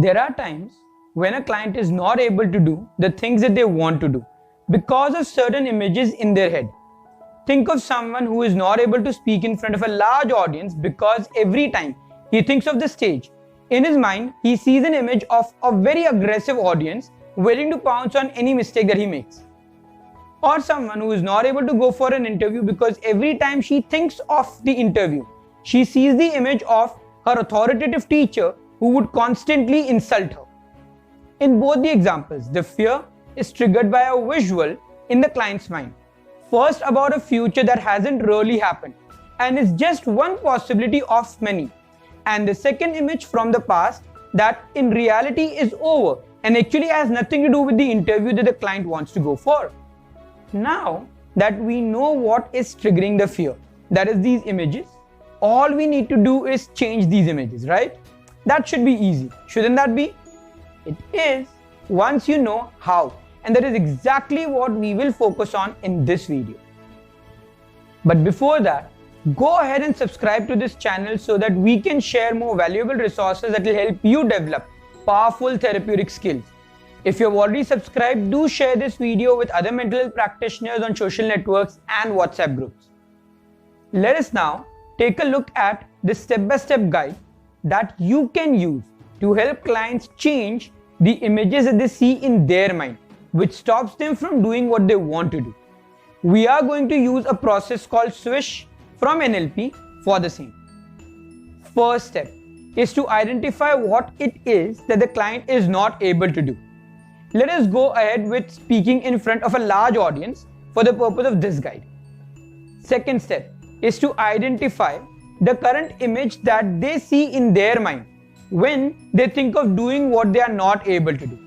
There are times when a client is not able to do the things that they want to do because of certain images in their head. Think of someone who is not able to speak in front of a large audience because every time he thinks of the stage, in his mind, he sees an image of a very aggressive audience waiting to pounce on any mistake that he makes. Or someone who is not able to go for an interview because every time she thinks of the interview, she sees the image of her authoritative teacher who would constantly insult her. In both the examples, the fear is triggered by a visual in the client's mind. First, about a future that hasn't really happened and is just one possibility of many. And the second image from the past that in reality is over and actually has nothing to do with the interview that the client wants to go for. Now that we know what is triggering the fear, that is these images, all we need to do is change these images, right? That should be easy, shouldn't that be? It is, once you know how. And that is exactly what we will focus on in this video. But before that, go ahead and subscribe to this channel so that we can share more valuable resources that will help you develop powerful therapeutic skills. If you have already subscribed, do share this video with other mental health practitioners on social networks and WhatsApp groups. Let us now take a look at this step-by-step guide that you can use to help clients change the images that they see in their mind, which stops them from doing what they want to do. We are going to use a process called SWISH from NLP for the same. First step is to identify what it is that the client is not able to do. Let us go ahead with speaking in front of a large audience for the purpose of this guide. Second step is to identify the current image that they see in their mind when they think of doing what they are not able to do.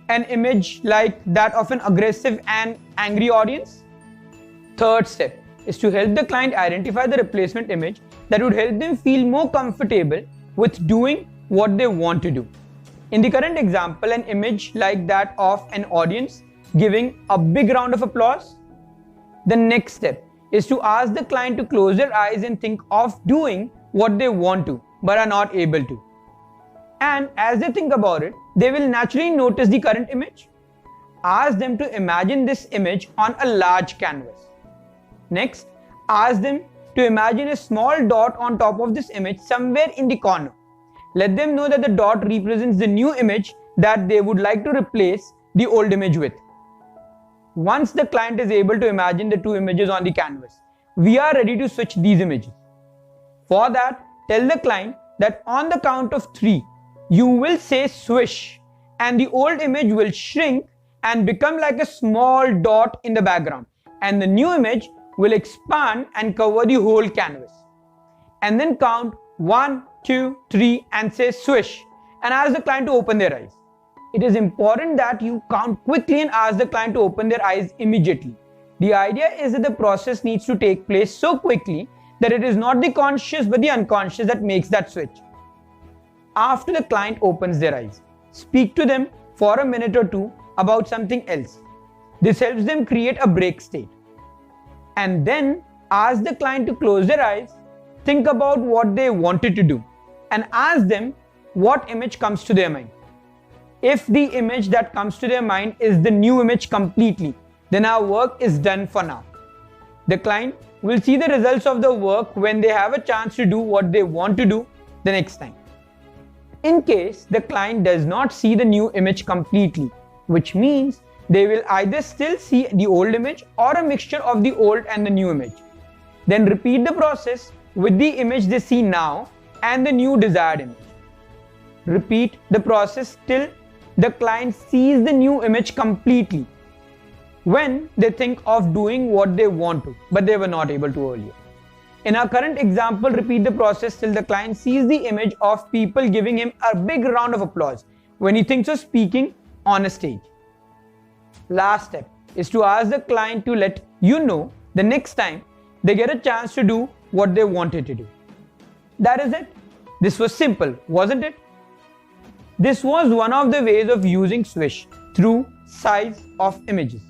An image like that of an aggressive and angry audience. Third step is to help the client identify the replacement image that would help them feel more comfortable with doing what they want to do. In the current example, an image like that of an audience giving a big round of applause. The next step is to ask the client to close their eyes and think of doing what they want to but are not able to. And as they think about it, they will naturally notice the current image. Ask them to imagine this image on a large canvas. Next, ask them to imagine a small dot on top of this image somewhere in the corner. Let them know that the dot represents the new image that they would like to replace the old image with. Once the client is able to imagine the two images on the canvas, we are ready to switch these images. For that, tell the client that on the count of 3, you will say swish and the old image will shrink and become like a small dot in the background, and the new image will expand and cover the whole canvas. And then count 1, 2, 3 and say swish and ask the client to open their eyes. It is important that you count quickly and ask the client to open their eyes immediately. The idea is that the process needs to take place so quickly that it is not the conscious but the unconscious that makes that switch. After the client opens their eyes, speak to them for a minute or two about something else. This helps them create a break state. And then ask the client to close their eyes, think about what they wanted to do, and ask them what image comes to their mind. If the image that comes to their mind is the new image completely, then our work is done for now. The client will see the results of the work when they have a chance to do what they want to do the next time. In case the client does not see the new image completely, which means they will either still see the old image or a mixture of the old and the new image. Then repeat the process with the image they see now and the new desired image. Repeat the process till the client sees the new image completely when they think of doing what they want to, but they were not able to earlier. In our current example, repeat the process till the client sees the image of people giving him a big round of applause when he thinks of speaking on a stage. Last step is to ask the client to let you know the next time they get a chance to do what they wanted to do. That is it. This was simple, wasn't it? This was one of the ways of using SWISH through size of images.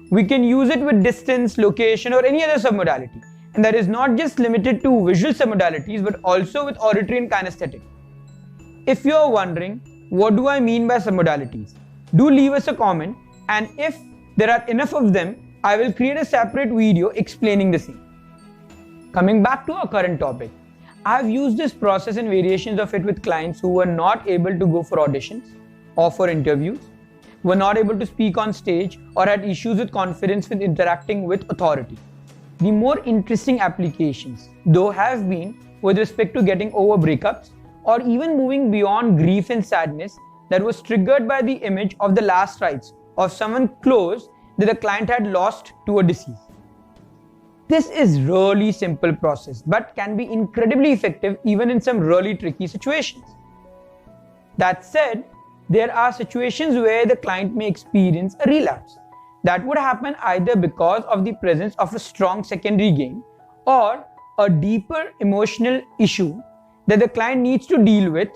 We can use it with distance, location, or any other submodality. And that is not just limited to visual submodalities, but also with auditory and kinesthetic. If you are wondering what do I mean by submodalities? Do leave us a comment, and if there are enough of them, I will create a separate video explaining the same. Coming back to our current topic, I have used this process and variations of it with clients who were not able to go for auditions or for interviews, were not able to speak on stage, or had issues with confidence with interacting with authority. The more interesting applications, though, have been with respect to getting over breakups or even moving beyond grief and sadness that was triggered by the image of the last rites of someone close that the client had lost to a disease. This is really simple process but can be incredibly effective even in some really tricky situations. That said, there are situations where the client may experience a relapse. That would happen either because of the presence of a strong secondary gain or a deeper emotional issue that the client needs to deal with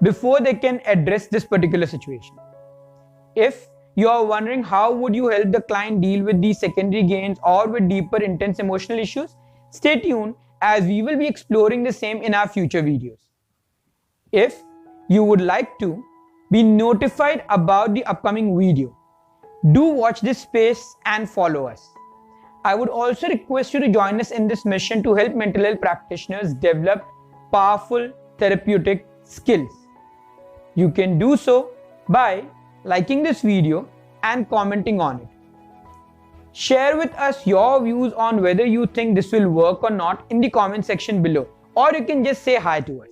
before they can address this particular situation. If you are wondering how would you help the client deal with these secondary gains or with deeper intense emotional issues, stay tuned as we will be exploring the same in our future videos. If you would like to be notified about the upcoming video, do watch this space and follow us. I would also request you to join us in this mission to help mental health practitioners develop powerful therapeutic skills. You can do so by liking this video and commenting on it. Share with us your views on whether you think this will work or not in the comment section below, or you can just say hi to us.